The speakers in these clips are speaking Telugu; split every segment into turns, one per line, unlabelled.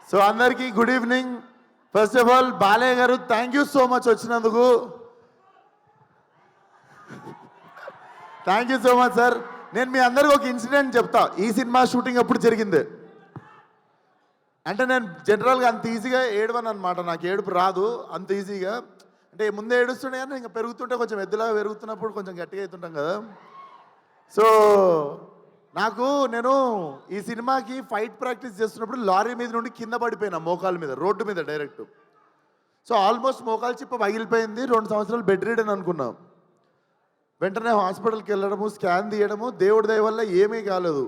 సో అందరికీ good evening. First of all Balayya గారు థ్యాంక్ యూ సో మచ్ వచ్చినందుకు. Thank you so much sir. నేను మీ అందరికీ ఒక ఇన్సిడెంట్ చెప్తా. ఈ సినిమా షూటింగ్ ఎప్పుడు జరిగింది అంటే, నేను జనరల్గా అంత ఈజీగా ఏడవను అనమాట. నాకు ఏడుపు రాదు అంత ఈజీగా. అంటే ముందే ఏడుస్తుండే కానీ ఇంకా పెరుగుతుంటే కొంచెం ఎద్దులాగా పెరుగుతున్నప్పుడు కొంచెం గట్టిగా అవుతుంటాం కదా. సో నేను ఈ సినిమాకి ఫైట్ ప్రాక్టీస్ చేస్తున్నప్పుడు లారీ మీద నుండి కింద పడిపోయినా, మోకాల మీద, రోడ్డు మీద డైరెక్ట్. సో ఆల్మోస్ట్ మోకాలు చిప్ప పగిలిపోయింది. 2 సంవత్సరాలు బెడ్ రీడ్ అని అనుకున్నాం. వెంటనే హాస్పిటల్కి వెళ్ళడము, స్కాన్ తీయడము, దేవుడి దయ వల్ల ఏమీ కాలేదు.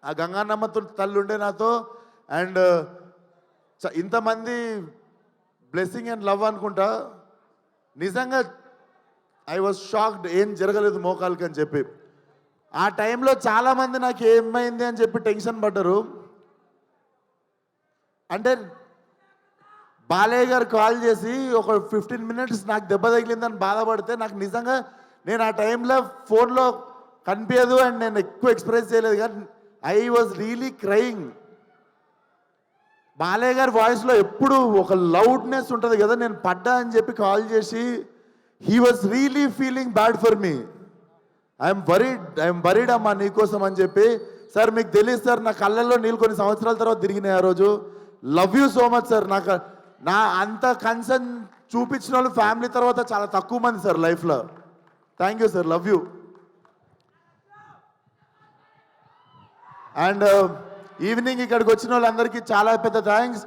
ఆ గంగానమ్మ తల్లి ఉండే నాతో. అండ్ ఇంతమంది బ్లెస్సింగ్ అండ్ లవ్ అనుకుంటా. నిజంగా ఐ వాజ్ షాక్డ్, ఏం జరగలేదు మోకాలకి అని చెప్పి. ఆ టైంలో చాలామంది నాకు ఏమైంది అని చెప్పి టెన్షన్ పడ్డారు. అంటే బాలయ్య గారు కాల్ చేసి ఒక 15 మినిట్స్ నాకు దెబ్బ తగిలిందని బాధపడితే, నాకు నిజంగా నేను ఆ టైంలో ఫోన్లో కనిపించదు అండ్ నేను ఎక్కువ ఎక్స్ప్రెస్ చేయలేదు, కానీ I was really crying. Balayya గారి వాయిస్లో ఎప్పుడు ఒక లౌడ్నెస్ ఉంటుంది కదా. నేను పడ్డా అని చెప్పి కాల్ చేసి, he was really feeling bad for me. I'm worried అమ్మా నీకోసం అని చెప్పి. సార్ మీకు తెలియదు సార్, నా కళ్ళల్లో నీళ్ళు కొన్ని సంవత్సరాల తర్వాత తిరిగినాయి ఆ రోజు. Love you so much sir. నా అంత కన్సర్న్ చూపించిన వాళ్ళు ఫ్యామిలీ తర్వాత చాలా తక్కువ మంది సార్ లైఫ్లో. Thank you sir, love you. And evening ఇక్కడికి వచ్చిన వాళ్ళందరికీ చాలా పెద్ద థ్యాంక్స్.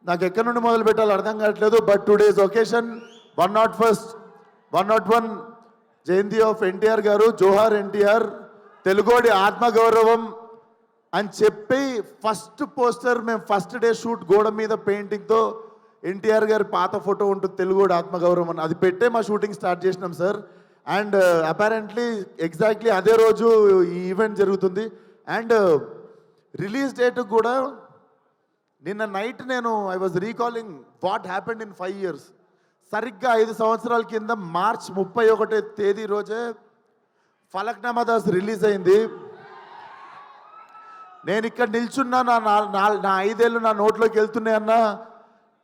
నాకు ఎక్కడి నుండి మొదలు పెట్టాలో అర్థం కావట్లేదు. బట్ టుడేస్ ఒకేషన్ 101 జయంతి ఆఫ్ ఎన్టీఆర్ గారు. జోహార్ ఎన్టీఆర్, తెలుగోడి ఆత్మగౌరవం అని చెప్పి ఫస్ట్ పోస్టర్ మేము ఫస్ట్ డే షూట్ గోడ మీద పెయింటింగ్తో ఎన్టీఆర్ గారి పాత ఫోటో ఉంటుంది, తెలుగోడి ఆత్మగౌరవం అని. అది పెట్టే మా షూటింగ్ స్టార్ట్ చేసినాం సార్. అండ్ అపారెంట్లీ ఎగ్జాక్ట్లీ అదే రోజు ఈ ఈవెంట్ జరుగుతుంది. అండ్ రిలీజ్ డేట్ కూడా నిన్న night I was recalling what happened in 5 years. సరిగ్గా 5 సంవత్సరాల కింద మార్చ్ 31వ తేదీ రోజే ఫలక్నామా దాస్ రిలీజ్ అయింది. నేను ఇక్కడ నిల్చున్నా, నా 5 ఏళ్ళు నా నోట్లోకి వెళ్తున్నాయన్నా.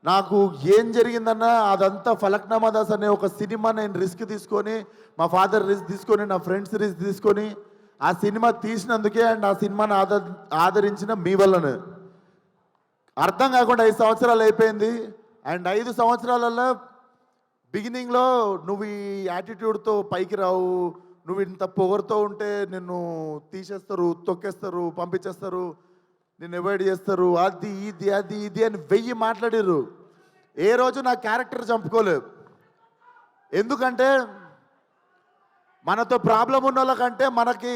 నాకు ఏం జరిగిందన్నా, అదంతా ఫలక్నామా దాస్ అనే ఒక సినిమా నేను రిస్క్ తీసుకొని, మా ఫాదర్ రిస్క్ తీసుకొని, నా ఫ్రెండ్స్ రిస్క్ తీసుకొని ఆ సినిమా తీసినందుకే. అండ్ ఆ సినిమాని ఆదరించిన మీ వల్లనే. అర్థం కాకుండా 5 సంవత్సరాలు అయిపోయింది. అండ్ 5 సంవత్సరాలలో బిగినింగ్లో నువ్వు ఈ యాటిట్యూడ్తో పైకి రావు, నువ్వు ఇంత పొగరుతో ఉంటే నిన్ను తీసేస్తారు, తొక్కేస్తారు, పంపించేస్తారు, నిన్ను అవాయిడ్ చేస్తారు, అది ఇది అని 1000 మాట్లాడారు. ఏ రోజు నా క్యారెక్టర్ చంపుకోలేదు. ఎందుకంటే మనతో ప్రాబ్లం ఉన్న వాళ్ళకంటే మనకి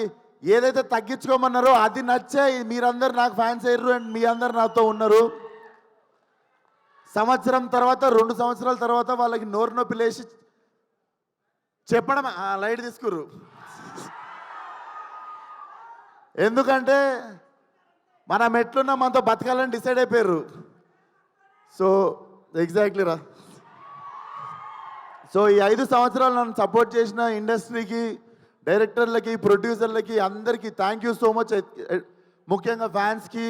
ఏదైతే తగ్గించుకోమన్నారో అది నచ్చే మీరందరూ నాకు ఫ్యాన్స్ అయ్యారు. అండ్ మీ అందరు నాతో ఉన్నారు. సంవత్సరం తర్వాత, 2 సంవత్సరాల తర్వాత వాళ్ళకి నోరు నొప్పి లేచి చెప్పడం లైట్ తీసుకురు. ఎందుకంటే మనం ఎట్లున్నా మనతో బతకాలని డిసైడ్ అయిపోయారు. సో ఎగ్జాక్ట్లీ రా. సో ఈ 5 సంవత్సరాలు నన్ను సపోర్ట్ చేసిన ఇండస్ట్రీకి, డైరెక్టర్లకి, ప్రొడ్యూసర్లకి అందరికీ థ్యాంక్ యూ సో మచ్. ముఖ్యంగా ఫ్యాన్స్కి.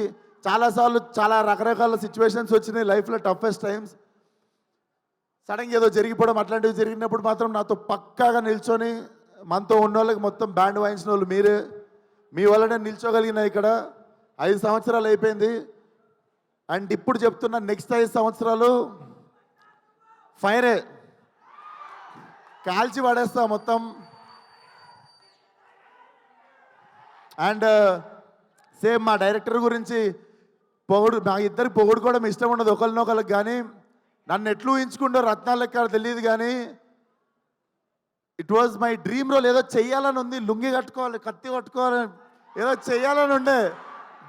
చాలాసార్లు చాలా రకరకాల సిచ్యువేషన్స్ వచ్చినాయి లైఫ్లో, టఫెస్ట్ టైమ్స్. సడన్గా ఏదో జరిగిపోవడం అట్లాంటివి జరిగినప్పుడు మాత్రం నాతో పక్కాగా నిల్చొని మనతో ఉన్న వాళ్ళకి మొత్తం బ్యాండ్ వాయించిన వాళ్ళు మీరే. మీ వల్లనే నిల్చోగలిగిన ఇక్కడ. 5 సంవత్సరాలు అయిపోయింది. అండ్ ఇప్పుడు చెప్తున్నా, నెక్స్ట్ 5 సంవత్సరాలు ఫైరే, కాల్చి పడేస్తా మొత్తం. అండ్ సేమ్ మా డైరెక్టర్ గురించి మా ఇద్దరికి పొగుడుకోవడం ఇష్టం ఉండదు ఒకరినొకరికి. కానీ నన్ను ఎట్లు ఊహించుకుంటూ రత్నాలు లెక్క తెలియదు, కానీ it was my dream role. ఏదో చెయ్యాలని ఉంది, లుంగి కట్టుకోవాలి, కత్తి కట్టుకోవాలి, ఏదో చెయ్యాలని ఉండే.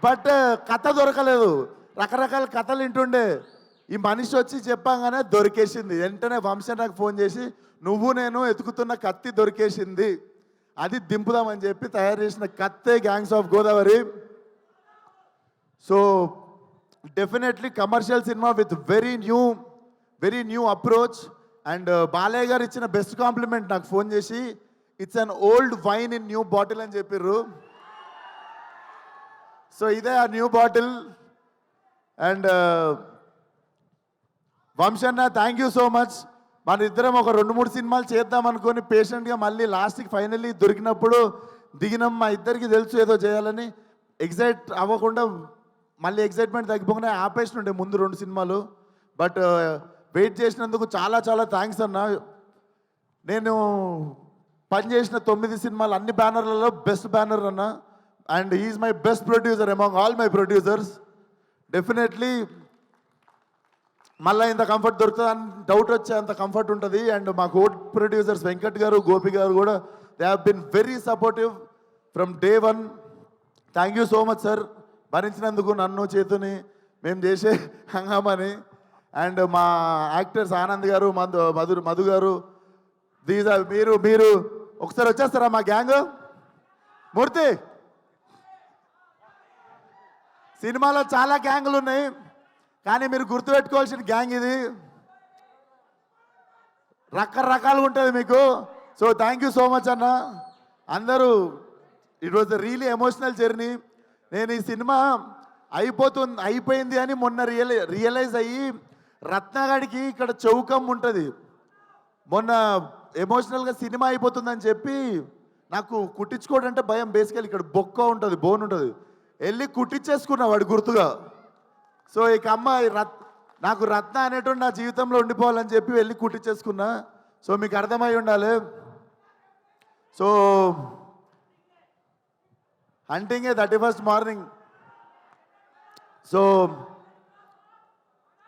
బట్ కథ దొరకలేదు. రకరకాల కథలు వింటుండే. ఈ మనిషి వచ్చి చెప్పంగానే దొరికేసింది. వెంటనే వంశీ నాకు ఫోన్ చేసి, నువ్వు నేను ఎతుకుతున్న కత్తి దొరికేసింది, అది దింపుదామని చెప్పి తయారు చేసిన కత్తే gangs of Godavari. So definitely commercial cinema with very new approach. And Balayya garu ఇచ్చిన బెస్ట్ కాంప్లిమెంట్ నాకు ఫోన్ చేసి, it's an old wine in new bottle అని చెప్పారు. సో ఇదే ఆ న్యూ బాటిల్. అండ్ వంశన్న థ్యాంక్ యూ సో మచ్. మన ఇద్దరం ఒక 2-3 సినిమాలు చేద్దాం అనుకొని పేషెంట్గా మళ్ళీ లాస్ట్కి ఫైనల్లీ దొరికినప్పుడు దిగినాం. మా ఇద్దరికి తెలుసు ఏదో చేయాలని, ఎగ్జైట్ అవ్వకుండా మళ్ళీ ఎగ్జైట్మెంట్ తగ్గిపోగానే ఆపేసినుండే ముందు 2 సినిమాలు. బట్ వెయిట్ చేసినందుకు చాలా చాలా థ్యాంక్స్ అన్న. నేను పనిచేసిన 9 సినిమాలు అన్ని బ్యానర్లలో బెస్ట్ బ్యానర్ అన్న. And he is my best producer among all my producers. Definitely మళ్ళీ ఇంత కంఫర్ట్ దొరుకుతుందని డౌట్ వచ్చే అంత కంఫర్ట్ ఉంటుంది. అండ్ మా కోడ్ ప్రొడ్యూసర్స్ వెంకట్ గారు, గోపి గారు కూడా they have been very supportive from day 1. Thank you so much sir, భరించినందుకు నన్ను, చేతుని, మేము చేసే హంగామని. అండ్ మా యాక్టర్స్ ఆనంద్ గారు, మధు గారు, దీస్ ఆర్ మీరు ఒకసారి వచ్చేస్తారా మా గ్యాంగ్? మూర్తి, సినిమాలో చాలా గ్యాంగులు ఉన్నాయి కానీ మీరు గుర్తుపెట్టుకోవాల్సిన గ్యాంగ్ ఇది, రకరకాలుగా ఉంటుంది మీకు. So thank you so much అన్న. అందరూ it was the really emotional journey. నేను ఈ సినిమా అయిపోయింది అని మొన్న రియలైజ్ అయ్యి, రత్నగాడికి ఇక్కడ చౌకం ఉంటుంది, మొన్న ఎమోషనల్గా సినిమా అయిపోతుందని చెప్పి నాకు కుట్టించుకోవడం అంటే భయం. బేసికల్ ఇక్కడ బొక్క ఉంటుంది, బోన్ ఉంటుంది, వెళ్ళి కుట్టించేసుకున్నా వాడు గుర్తుగా. సో ఇక అమ్మాయి నాకు రత్న అనేటువంటి నా జీవితంలో ఉండిపోవాలని చెప్పి వెళ్ళి కుట్టించేసుకున్నా. సో మీకు అర్థమై ఉండాలి. So hunting 31st morning. So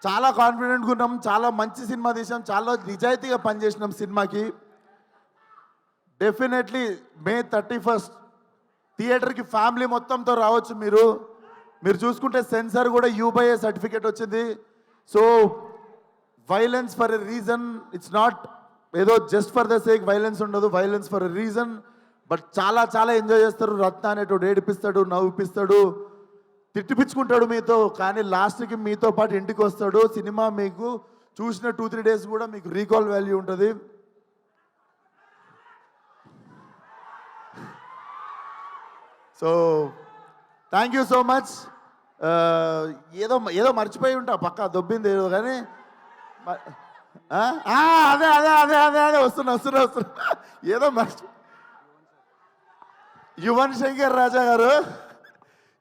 చాలా కాన్ఫిడెంట్గా ఉన్నాం, చాలా మంచి సినిమా తీసాం, చాలా నిజాయితీగా పనిచేసినాం సినిమాకి. డెఫినెట్లీ May 31st థియేటర్కి ఫ్యామిలీ మొత్తంతో రావచ్చు. మీరు చూసుకుంటే సెన్సార్ కూడా U/A సర్టిఫికేట్ వచ్చింది. So violence for a reason, it's not ఏదో just for the sake violence ఉండదు, violence for a reason. But చాలా చాలా ఎంజాయ్ చేస్తారు. రత్న అనేటోడు ఏడిపిస్తాడు, నవ్విపిస్తాడు, తిట్టిపించుకుంటాడు మీతో, కానీ లాస్ట్కి మీతో పాటు ఇంటికి వస్తాడు. సినిమా మీకు చూసిన 2-3 డేస్ కూడా మీకు రీకాల్ వాల్యూ ఉంటుంది. So thank you so much. ఏదో మర్చిపోయి ఉంటా, పక్కా దొబ్బింది ఏదో, కానీ అదే అదే అదే అదే అదే వస్తున్నా ఏదో Yuvan Shankar Raja garu,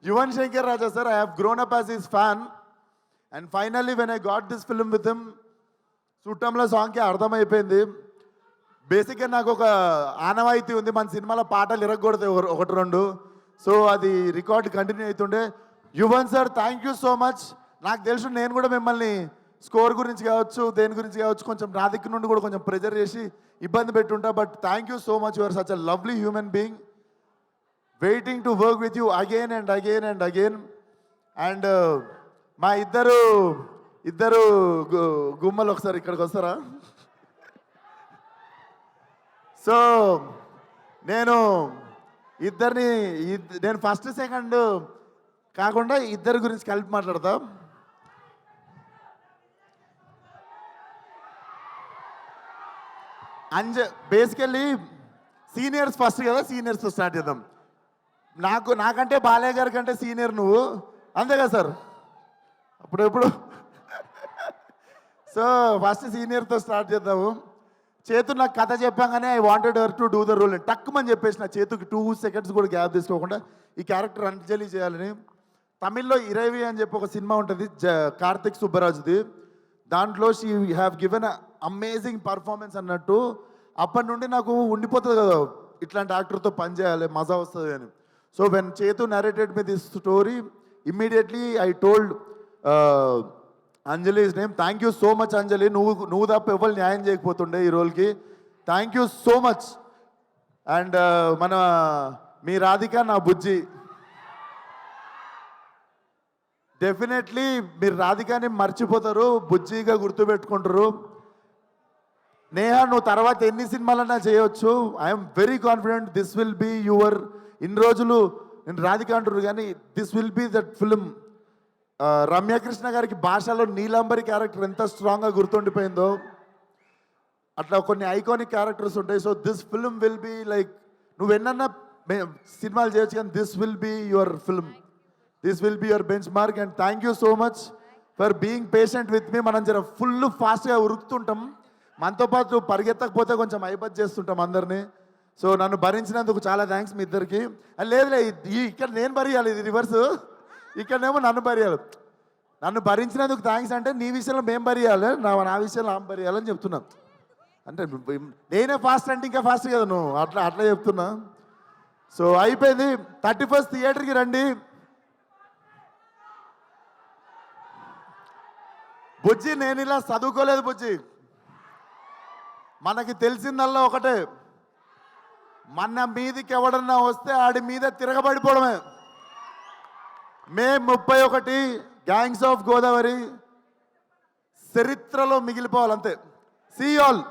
Yuvan Shankar Raja sir, I have grown up as his fan. And finally when I got this film with him, చుట్టంలో సాంగ్కి అర్థమైపోయింది. బేసిక్గా నాకు ఒక ఆనవాయితీ ఉంది, మన సినిమాలో పాటలు ఇరగకూడదు 1-2. సో అది రికార్డ్ కంటిన్యూ అవుతుండే. Yuvan sir thank you so much. నాకు తెలుసు నేను కూడా మిమ్మల్ని స్కోర్ గురించి కావచ్చు, దేని గురించి కావచ్చు, కొంచెం నా దిక్కు నుండి కూడా కొంచెం ప్రెజర్ చేసి ఇబ్బంది పెట్టుంటా. But thank you so much, you are such a lovely human being, waiting to work with you again and again and again. And మా ఇద్దరు గుమ్మలు ఒకసారి ఇక్కడికి వస్తారా? సో నేను ఫస్ట్ సెకండ్ కాకుండా ఇద్దరి గురించి కలిపి మాట్లాడతా. బేసికల్లీ సీనియర్స్ ఫస్ట్ కదా, సీనియర్స్తో స్టార్ట్ చేద్దాం. నాకంటే బాలయ్య గారి కంటే సీనియర్ నువ్వు, అంతే కదా సార్? అప్పుడెప్పుడు సో ఫస్ట్ సీనియర్తో స్టార్ట్ చేద్దాము. చేతు నాకు కథ చెప్పాగానే I wanted her to do the role అని టక్కుమని చెప్పేసి, నా చేతుకి 2 seconds కూడా గ్యాప్ తీసుకోకుండా ఈ క్యారెక్టర్ అంజలి చేయాలని. తమిళ్లో 20 అని చెప్పి ఒక సినిమా ఉంటుంది, కార్తిక్ సుబ్బరాజుది. దాంట్లో she have given amazing performance అన్నట్టు. అప్పటి నుండి నాకు ఉండిపోతుంది కదా ఇట్లాంటి యాక్టర్తో పనిచేయాలి, మజా వస్తుంది అని. So when Chethu narrated me this story, immediately I told Anjali's name. Thank you so much Anjali, నువ్వు తప్ప ఎవరు న్యాయం చేయకపోతుండే ఈ రోల్కి. Thank you so much. And మీ రాధిక నా బుజ్జి, డెఫినెట్లీ మీరు రాధికాని మర్చిపోతారు, బుజ్జిగా గుర్తుపెట్టుకుంటారు. నేహా, నువ్వు తర్వాత ఎన్ని సినిమాలన్నా చేయవచ్చు. I'm very confident this will be your. ఇన్ని రోజులు నేను రాధిక అంటారు కానీ this will be that film. Ramyakrishna గారికి భాషలో నీలాంబరి క్యారెక్టర్ ఎంత స్ట్రాంగ్గా గుర్తుండిపోయిందో, అట్లా కొన్ని ఐకానిక్ క్యారెక్టర్స్ ఉంటాయి. So this film will be like, నువ్వు ఎన్నన్నా సినిమాలు చేయొచ్చు కానీ this will be your film. This will be your benchmark and thank you so much for being patient with me. మనం జర ఫుల్ ఫాస్ట్గా ఉరుకుతుంటాం, మనతో పాటు పరిగెత్తకపోతే కొంచెం ఐబత్ చేస్తుంటాం అందరినీ. సో నన్ను భరించినందుకు చాలా థ్యాంక్స్ మీ ఇద్దరికి. లేదులే, ఇక్కడ నేను భరియాలి, ఇది రివర్స్, ఇక్కడనేమో నన్ను భరియాలి. నన్ను భరించినందుకు థ్యాంక్స్ అంటే నీ విషయంలో మేము భరియాలి, నా విషయంలో ఆమె భరియాలని చెప్తున్నాం. అంటే నేనే ఫాస్ట్ అంటే ఇంకా ఫాస్ట్ కదా నువ్వు, అట్లా చెప్తున్నా. సో అయిపోయింది. 31st థియేటర్కి రండి. బుజ్జి నేను ఇలా చదువుకోలేదు బుజ్జి, మనకి తెలిసిందల్లా ఒకటే, మన మీదికి ఎవడన్నా వస్తే ఆడి మీద తిరగబడిపోవడమే. మే 31 గ్యాంగ్స్ ఆఫ్ గోదావరి చరిత్రలో మిగిలిపోవాలంతే. See all.